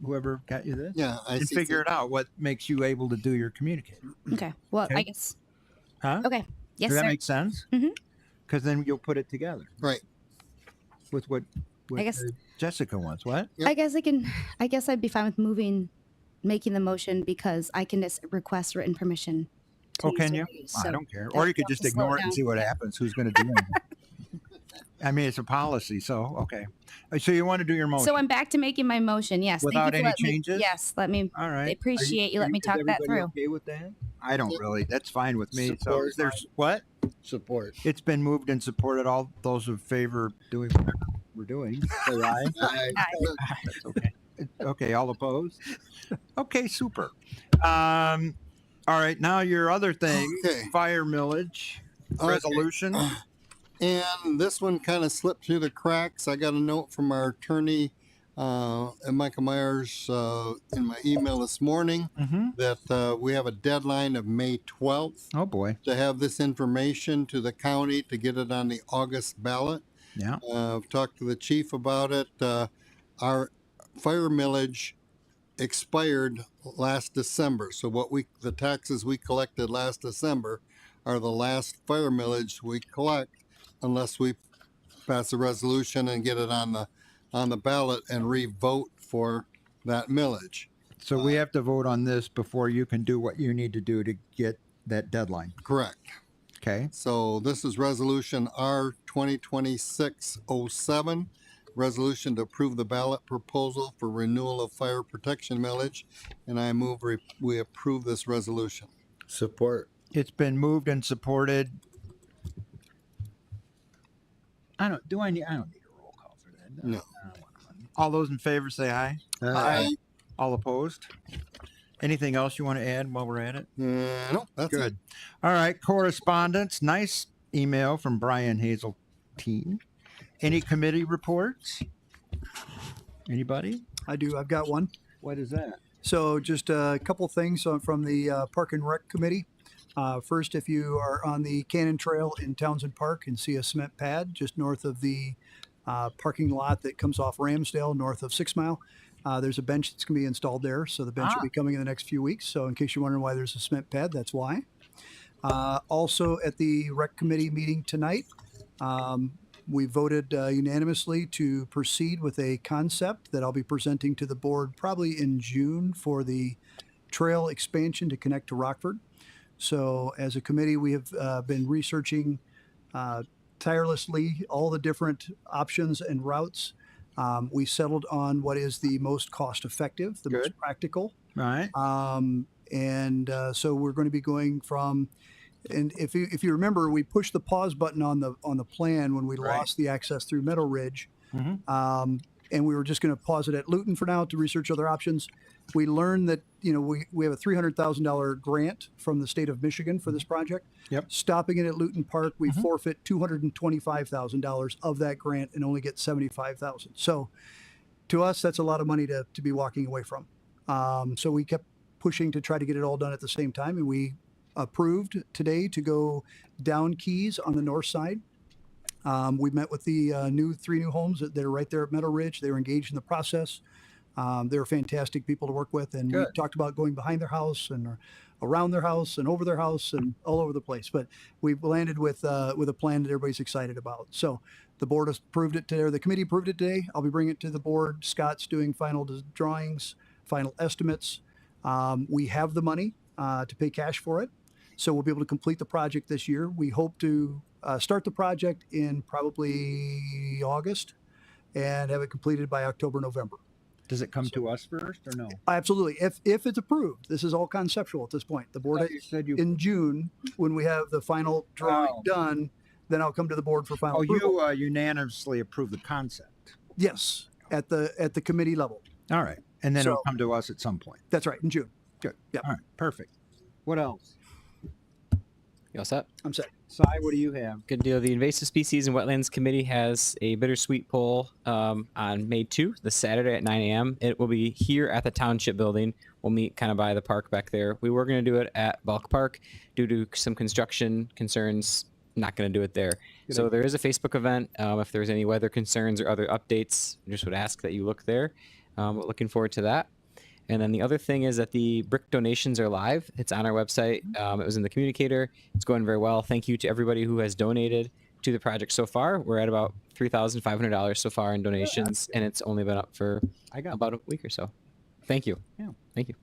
whoever got you this, Yeah, I and see. figure it out what makes you able to do your communicating. Okay. Well, Okay. I guess. Huh? Okay. Yes, Does that sir. make sense? Mhm. Because then you'll put it together Right. with what I guess- Jessica wants. What? Yep. I guess I'd be fine with making the motion because I can just request written permission. to Oh, use can the you? use, I so- don't care. Or you could We'll just have to slow ignore it it and down. see what happens. Who's going to do anything? I mean, it's a policy, so okay. So you want to do your motion? So I'm back to making my motion. Yes. Thank you Without for any letting me- changes? yes. Let me. All right. I appreciate you letting me is talk that everybody through. Okay with that? I don't really. That's fine with me. So Support. is there what? Support. It's been moved and supported. All those in favor doing whatever we're doing, say aye. That's okay. Okay. All opposed? Okay. Super. All right. Now your other thing, Okay. fire millage Okay. resolution. And this one kind of slipped through the cracks. I got a note from our attorney and Michael Myers in my email this morning that we have a deadline of May 12th Oh boy. to have this information to the county to get it on the August ballot. Yeah. I've talked to the chief about it. Our fire millage expired last December. So the taxes we collected last December are the last fire millage we collect unless we pass a resolution and get it on the ballot and re-vote for that millage. So we have to vote on this before you can do what you need to do to get that deadline. Correct. Okay. So this is resolution R 2026-07, resolution to approve the ballot proposal for renewal of fire protection millage, and I move we approve this resolution. Support. It's been moved and supported. I don't need a roll call for that. No. All those in favor say aye. Aye. All opposed? Anything else you want to add while we're at it? No, that's Good. it. All right. Correspondence. Nice email from Brian Hazeltine. Any committee reports? Anybody? I do. I've got one. What is that? So just a couple things from the Park and Rec Committee. First, if you are on the Cannon Trail in Townsend Park and see a cement pad just north of the parking lot that comes off Ramsdale, north of 6 Mile, there's a bench that's going to be installed there. So the bench will be coming in the next few weeks. So in case you're wondering why there's a cement pad, that's why. Also at the Rec Committee meeting tonight, we voted unanimously to proceed with a concept that I'll be presenting to the board probably in June for the trail expansion to connect to Rockford. So as a committee, we have been researching tirelessly all the different options and routes. We settled on what is the most cost effective, the most practical. Right. So we're going to be going from, and if you remember, we pushed the pause button on the plan when we lost the access through Meadow Ridge, and we were just going to pause it at Luton for now to research other options. We learned that we have a $300,000 grant from the state of Michigan for this project. Yep. Stopping it at Luton Park, we forfeit $225,000 of that grant and only get $75,000. So to us, that's a lot of money to be walking away from. So we kept pushing to try to get it all done at the same time, and we approved today to go down Keys on the north side. We met with the three new homes that are right there at Meadow Ridge. They were engaged in the process. They're fantastic people to work with, and we talked about going behind their house and around their house and over their house and all over the place. But we've landed with a plan that everybody's excited about. So the board has approved it today, or the committee approved it today. I'll be bringing it to the board. Scott's doing final drawings, final estimates. We have the money to pay cash for it, so we'll be able to complete the project this year. We hope to start the project in probably August and have it completed by October, November. Does it come to us first or no? Absolutely. If it's approved, this is all conceptual at this point. The board in June, when we have the final drawing done, then I'll come to the board for final approval. You unanimously approve the concept. Yes, at the committee level. All right. And then it'll come to us at some point. That's right, in June. Good. Yeah. All right. Perfect. What else? You all set? I'm set. Si, what do you have? Good deal. The Invasive Species and Wetlands Committee has a bittersweet poll on May 2, this Saturday at 9 a.m. It will be here at the Township building. We'll meet kind of by the park back there. We were going to do it at Bulk Park due to some construction concerns. Not going to do it there. So there is a Facebook event. If there's any weather concerns or other updates, I just would ask that you look there. We're looking forward to that. And then the other thing is that the brick donations are live. It's on our website. It was in the communicator. It's going very well. Thank you to everybody who has donated to the project so far. We're at about $3,500 so far in donations, and it's only been up for about a week or so. Thank you. Yeah. Thank you.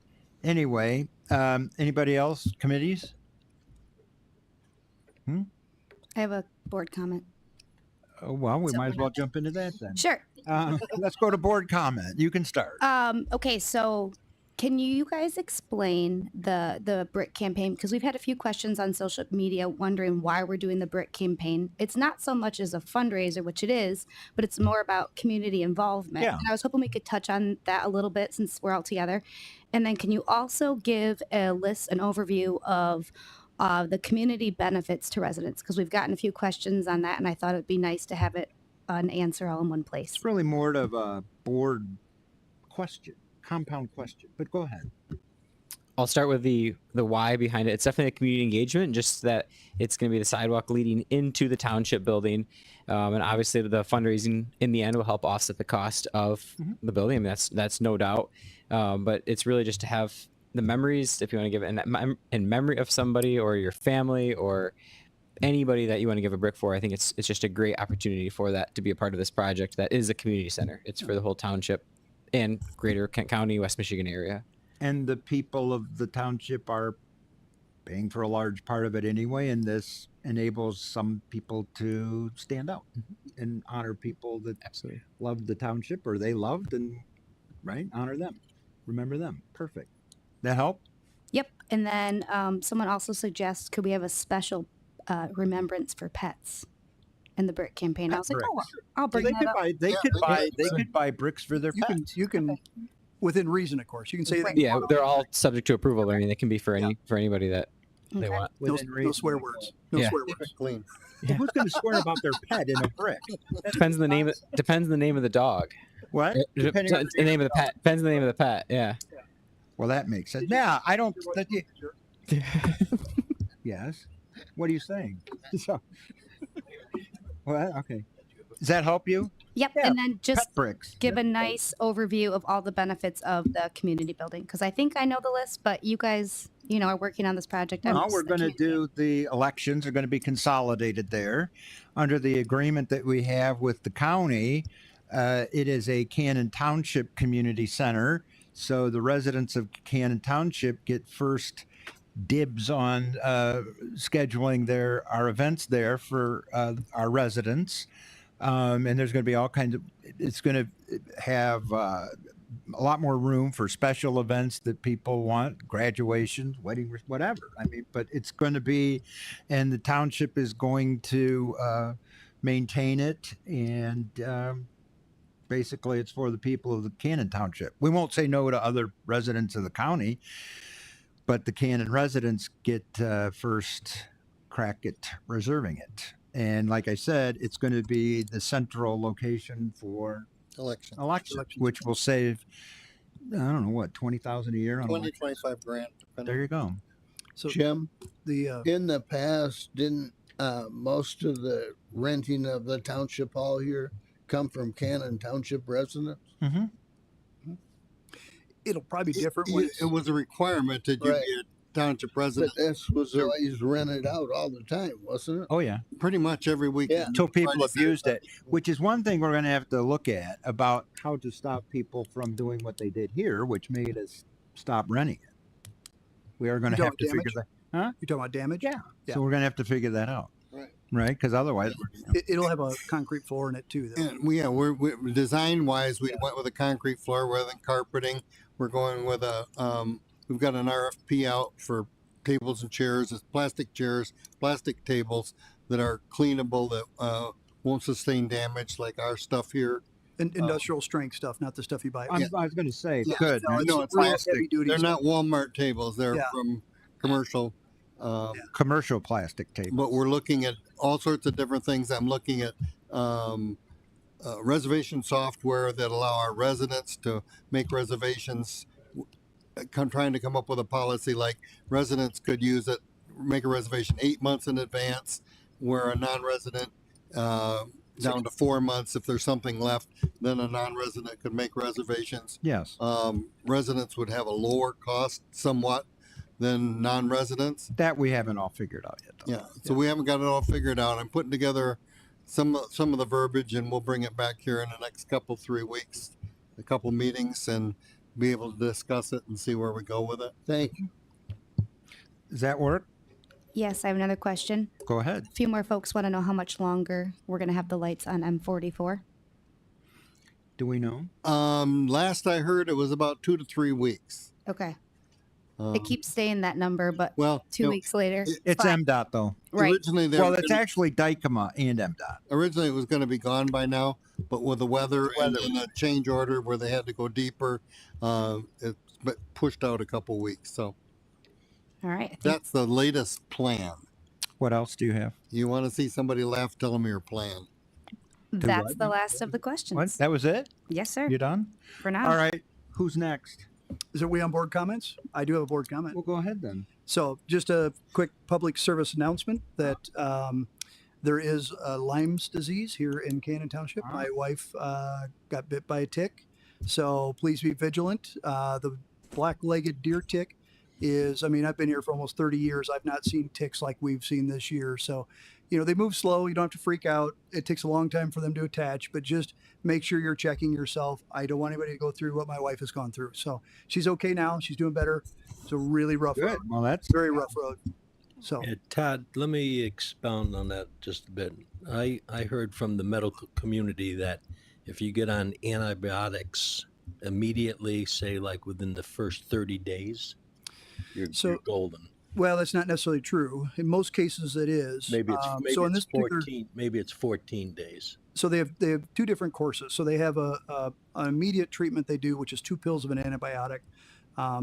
Anyway, anybody else? Committees? I have a board comment. Oh, well, we might as well jump into that then. Sure. Let's go to board comment. You can start. Okay, so can you guys explain the brick campaign? Because we've had a few questions on social media wondering why we're doing the brick campaign. It's not so much as a fundraiser, which it is, but it's more about community involvement. Yeah. And I was hoping we could touch on that a little bit since we're all together. And then can you also give an overview of the community benefits to residents? Because we've gotten a few questions on that, and I thought it'd be nice to have it an answer all in one place. It's really more of a board compound question, but go ahead. I'll start with the why behind it. It's definitely a community engagement, just that it's going to be the sidewalk leading into the township building, and obviously the fundraising in the end will help offset the cost of the building. I mean, that's no doubt, but it's really just to have the memories, if you want to give it in memory of somebody or your family or anybody that you want to give a brick for. I think it's just a great opportunity for that to be a part of this project. That is a community center. It's for the whole township and greater Kent County, West Michigan area. And the people of the township are paying for a large part of it anyway, and this enables some people to stand out and honor people that Absolutely. loved the township or they loved, and honor them, remember them. Perfect. That help? Yep. And then someone also suggests, could we have a special remembrance for pets in the brick campaign? I was like, oh, I'll bring that up. They could buy bricks for their pets. You can, within reason, of course. You can say Right. Yeah, they're all subject to approval. I mean, they can be for anybody that they Okay. want. no, Within no reason. swear words. No Yeah. swear words. Clean. Well, who's going to swear about their pet in a brick? Depends on the name. Depends on the name of the dog. What? Depends on the name of the pet. Depends on the name of the pet. Yeah. Well, that makes sense. Yeah, I don't. Yes. What are you saying? So, well, okay. Does that help you? Yep. Yeah, And then just Pet bricks. give a nice overview of all the benefits of the community building, because I think I know the list, but you guys, are working on this project. No, we're going to do the elections are going to be consolidated there under the agreement that we have with the county. It is a Cannon Township Community Center, so the residents of Cannon Township get first dibs on scheduling our events there for our residents. And there's going to be all kinds of. It's going to have a lot more room for special events that people want, graduations, weddings, whatever. I mean, but it's going to be, and the township is going to maintain it, and basically, it's for the people of the Cannon Township. We won't say no to other residents of the county, but the Cannon residents get first crack at reserving it. And like I said, it's going to be the central location for Election. elections, which will save, I don't know, what, 20,000 a year on 20, elections? 25 grand. There you go. So Jim, the in the past, didn't most of the renting of the township hall here come from Cannon Township residents? Mm-hmm. it'll probably be different. When It was a requirement that you Right. get township But residents this was always rented out all the time, wasn't it? Oh, yeah. pretty much every week. Yeah. Until people Friday, abused Saturday. it, which is one thing we're going to have to look at about how to stop people from doing what they did here, which made us stop renting it. We are going to You have talking to figure damage? that. you're talking about damage, Yeah. Yeah. So we're going to have to figure that out. Right. Right. Because otherwise, it'll have a concrete floor in it too. Though. And we're design wise, we went with a concrete floor rather than carpeting. We're going with we've got an RFP out for tables and chairs. It's plastic chairs, plastic tables that are cleanable that won't sustain damage like our stuff here. Industrial strength stuff, not the stuff you buy. I was going to say, Yeah, good. No, it's real plastic. heavy duty They're stuff. not Walmart tables. They're Yeah. from commercial. Commercial plastic tape. But we're looking at all sorts of different things. I'm looking at reservation software that allow our residents to make reservations. Trying to come up with a policy like residents could use it, make a reservation 8 months in advance, where a non-resident down to 4 months. If there's something left, then a non-resident could make reservations. Yes. Residents would have a lower cost somewhat than non-residents. That we haven't all figured out yet. Though. Yeah, so we haven't got it all figured out. I'm putting together some of the verbiage, and we'll bring it back here in the next 3 weeks, a couple meetings, and be able to discuss it and see where we go with it. Thank you. Does that work? Yes, I have another question. Go ahead. A few more folks want to know how much longer we're going to have the lights on M44. Do we know? Last I heard, it was about 2 to 3 weeks. Okay. Um, It keeps saying that number, but well, 2 weeks later. It's fine. MDOT though. Right. Originally, Well, it's actually Dykema and MDOT. originally it was going to be gone by now, but with the weather and then a change order where they had to go deeper, it's been pushed out a couple weeks. So All right. I think that's the latest plan. What else do you have? You want to see somebody laugh? Tell them your plan. that's what? the last of the questions. What? That was it? Yes, sir. You done? For now. All right. Who's next? Is it we on board comments? I do have a board comment. Well, go ahead then. So just a quick public service announcement that there is Lyme's disease here in Cannon Township. My wife got bit by a tick, so please be vigilant. The black-legged deer tick is, I mean, I've been here for almost 30 years. I've not seen ticks like we've seen this year. So, you know, they move slow. You don't have to freak out. It takes a long time for them to attach, but just make sure you're checking yourself. I don't want anybody to go through what my wife has gone through. So she's okay now. She's doing better. It's a really rough road. Well, that's Very rough road. So Yeah, Todd, let me expound on that just a bit. I heard from the medical community that if you get on antibiotics immediately, say like within the first 30 days, you're golden. well, that's not necessarily true. In most cases, it is. Maybe it's so in this particular, 14. Maybe it's 14 days. so they have two different courses. So they have an immediate treatment they do, which is 2 pills of an antibiotic.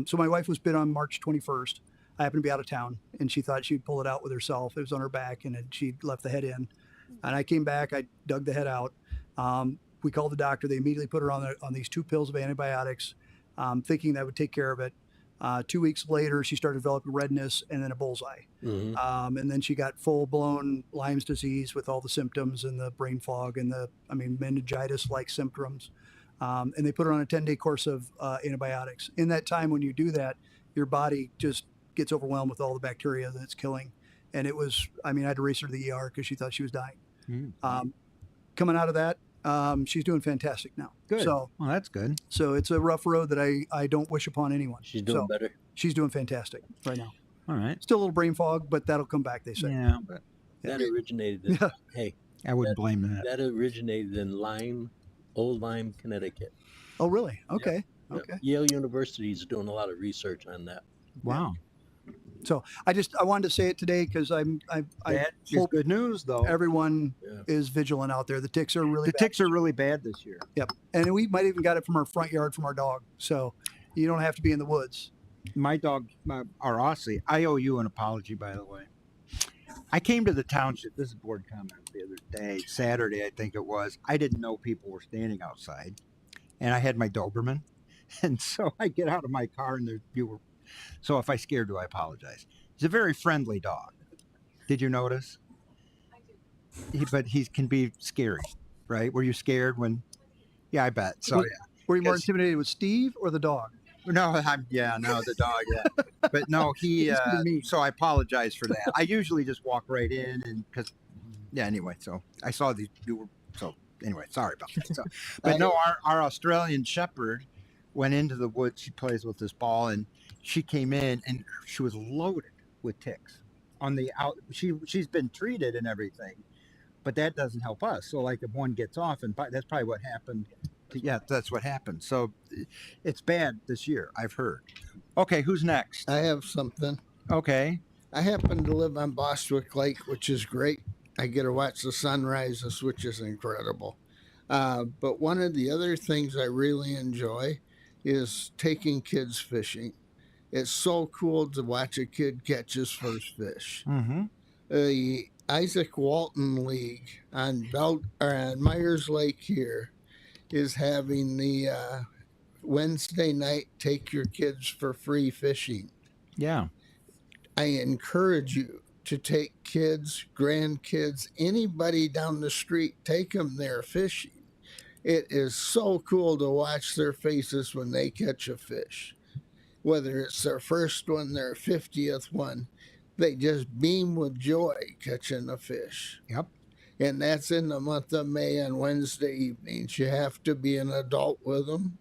So my wife was bit on March 21st. I happened to be out of town, and she thought she'd pull it out with herself. It was on her back, and she left the head in. And I came back. I dug the head out. We called the doctor. They immediately put her on these 2 pills of antibiotics, thinking that would take care of it. 2 weeks later, she started developing redness and then a bullseye. Mm-hmm. And then she got full-blown Lyme's disease with all the symptoms and the brain fog and meningitis-like symptoms. And they put her on a 10-day course of antibiotics. In that time, when you do that, your body just gets overwhelmed with all the bacteria that it's killing. And it was, I had to race her to the ER because she thought she was dying. Coming out of that, she's doing fantastic now. good. So, Well, that's good. so it's a rough road that I don't wish upon anyone. She's doing So, better. She's doing fantastic right now. All right. Still a little brain fog, but that'll come back, they say. Yeah, but That originated in, Yeah. hey, I wouldn't blame that. that originated in Old Lyme, Connecticut. Oh, really? Okay. Yep. Okay. Yale University is doing a lot of research on that. Wow. So I wanted to say it today because I That is hope good news, though. everyone Yeah. is vigilant out there. The ticks are really The bad. ticks are really bad this year. Yep. And we might even got it from our front yard from our dog. So you don't have to be in the woods. My dog, our Aussie, I owe you an apology, by the way. I came to the township, this is board comment the other day, Saturday, I think it was. I didn't know people were standing outside, and I had my Doberman. And so I get out of my car, and you were. So if I scared you, I apologize. He's a very friendly dog. Did you notice? But he can be scary, right? Were you scared when? Yeah, I bet. So Were- yeah. Were you more Yes. intimidated with Steve or the dog? No, the dog, yeah. But no, he. He's gonna be- So I apologize for that. I usually just walk right in, and because, yeah. Anyway, so I saw these. You were so anyway. Sorry about that. So, but no, our Australian Shepherd went into the woods. She plays with this ball, and she came in, and she was loaded with ticks. On the out, she's been treated and everything, but that doesn't help us. So like if one gets off, and that's probably what happened. Yeah, that's what happened. So it's bad this year, I've heard. Okay, who's next? I have something. Okay. I happen to live on Bostwick Lake, which is great. I get to watch the sunrises, which is incredible. But one of the other things I really enjoy is taking kids fishing. It's so cool to watch a kid catch his first fish. Mm-hmm. The Isaac Walton League on Myers Lake here is having the Wednesday night take your kids for free fishing. Yeah. I encourage you to take kids, grandkids, anybody down the street, take them there fishing. It is so cool to watch their faces when they catch a fish. Whether it's their first one, their 50th one, they just beam with joy catching a fish. Yep. And that's in the month of May on Wednesday evenings. You have to be an adult with them.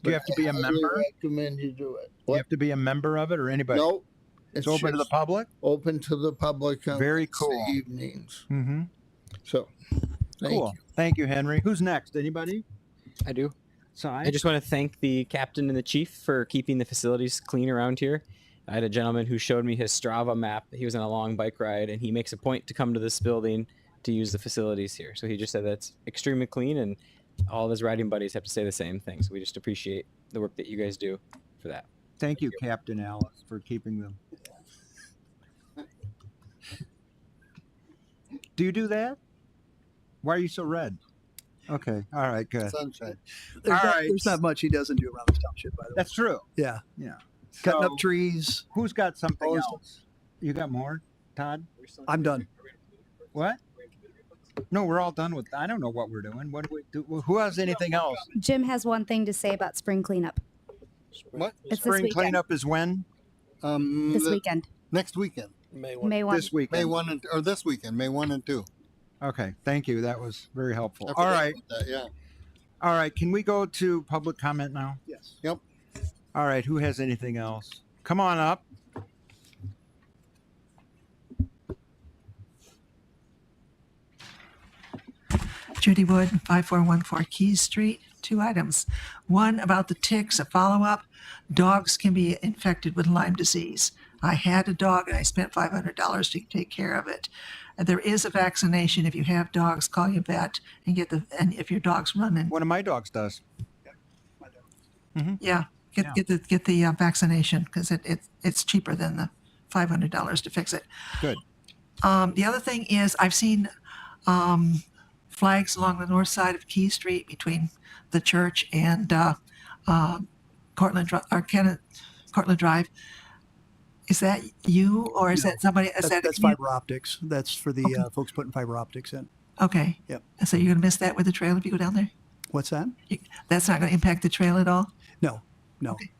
Do you have to be a I highly member? recommend you do it. You have to be a member of it or anybody? Nope. It's open to the just public? Open to the public on Very Wednesday cool. evenings. Mm-hmm. So, thank Cool. Thank you, Henry. Who's next? Anybody? I do. So I just want to thank the captain and the chief for keeping the facilities clean around here. I had a gentleman who showed me his Strava map. He was on a long bike ride, and he makes a point to come to this building to use the facilities here. So he just said that's extremely clean, and all of his riding buddies have to say the same thing. So we just appreciate the work that you guys do for that. Thank you, Captain Alice, for keeping them. Do you do that? Why are you so red? Okay. All right. Good. Sunshine. There's, All not, right. there's not much he doesn't do around this township, by the way. That's true. Yeah. Yeah. Cutting So, up trees. who's got something Always- else? You got more, Todd? I'm done. What? No, we're all done with. I don't know what we're doing. What do we do? Who has anything else? Jim has one thing to say about spring cleanup. What? It's this Spring weekend. cleanup is when? This weekend, Next weekend. May May 1. This weekend. May 1 or this weekend, May 1 and 2. Okay. Thank you. That was very helpful. I All forgot right. about that, yeah. All right. Can we go to public comment now? Yes. Yep. All right. Who has anything else? Come on up. Judy Wood, 5414 Keys Street. 2 items. One about the ticks, a follow-up. Dogs can be infected with Lyme disease. I had a dog and I spent $500 to take care of it. And there is a vaccination. If you have dogs, call your vet and and if your dog's running, One of my dogs does. yeah, get the vaccination because it's cheaper than the $500 to fix it. Good. The other thing is I've seen flags along the north side of Key Street between the church and Cortland Drive. Is that you or is No, that somebody? Is that That's fiber optics. That's for the folks putting fiber optics in. Okay. Yep. So you're going to miss that with the trail if you go down there? What's that? That's not going to impact the trail at all? No. Okay.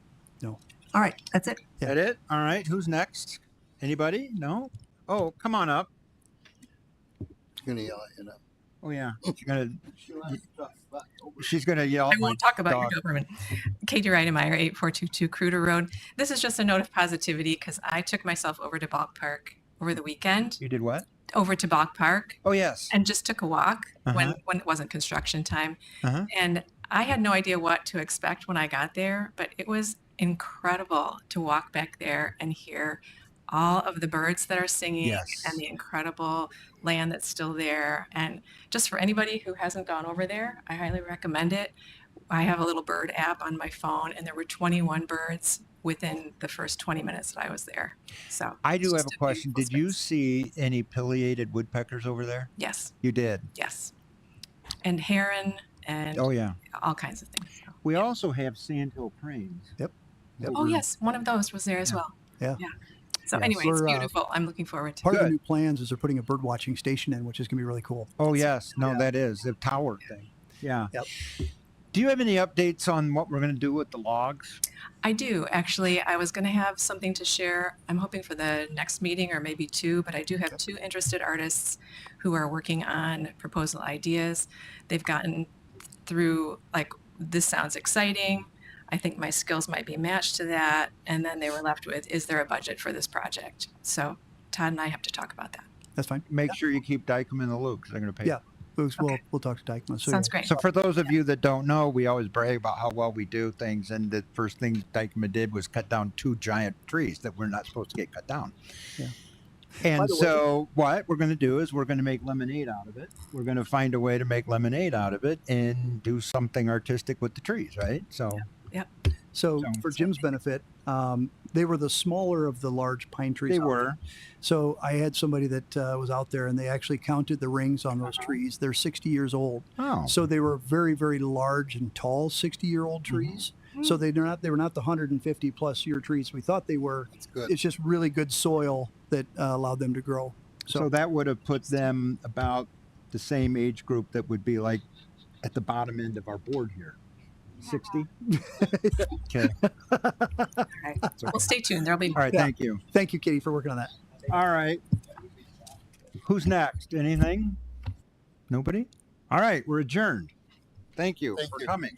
All right. That's it. Yeah. That it? All right. Who's next? Anybody? No? Oh, come on up. She's going to yell at you now. Oh, yeah. She's gonna yell. I at my won't talk about dog. your government. Katie Reidemeyer, 8422 Cruder Road. This is just a note of positivity because I took myself over to Balk Park over the weekend, You did what? over to Balk Park, Oh, yes. and just took a walk when Uh-huh. it wasn't construction time. Uh-huh. And I had no idea what to expect when I got there, but it was incredible to walk back there and hear all of the birds that are singing Yes. and the incredible land that's still there. And just for anybody who hasn't gone over there, I highly recommend it. I have a little bird app on my phone, and there were 21 birds within the first 20 minutes that I was there. So I do it's have just a question. beautiful Did you space. see any pileated woodpeckers over there? Yes, You did. yes. And heron and Oh, yeah. all kinds of things. So. We also have sandhill cranes. Yep. Oh, yes, one of those was there as well. Yeah. So Yeah, anyway, it's we're, beautiful. I'm looking forward to Part it. of the Good. new plans is they're putting a bird watching station in, which is going to be really cool. Oh, yes. No, Yeah. that is the tower thing. Yeah. Yep. Do you have any updates on what we're going to do with the logs? I do, actually. I was going to have something to share. I'm hoping for the next meeting or maybe 2, but I do have 2 interested artists who are working on proposal ideas. They've gotten through, like, this sounds exciting. I think my skills might be matched to that. And then they were left with, is there a budget for this project? So Todd and I have to talk about that. That's fine. Make sure you keep Dykem in the loop because they're going to pay. Yeah. We'll talk to Dykeman. So Sounds great. So for those of you that don't know, we always brag about how well we do things, and the first thing Dykeman did was cut down 2 giant trees that were not supposed to get cut down. Yeah. And By the way- so what we're going to do is we're going to make lemonade out of it. We're going to find a way to make lemonade out of it and do something artistic with the trees, right? So So So- for Jim's benefit, they were the smaller of the large pine trees. they out were. there. So I had somebody that was out there, and they actually counted the rings on those trees. They're 60 years old. Oh, So they were very, very large and tall 60-year-old trees. So they were not the 150 plus year trees we thought they were. That's good. It's just really good soil that allowed them to grow. so that would have put them about the same age group that would be like at the bottom end of our board here. 60. Okay. All right. Well, stay tuned. There'll be All right. Yeah. Thank you. Thank you, Katie, for working on that. All right. Who's next? Anything? Nobody? All right. We're adjourned. Thank you Thank for you. coming.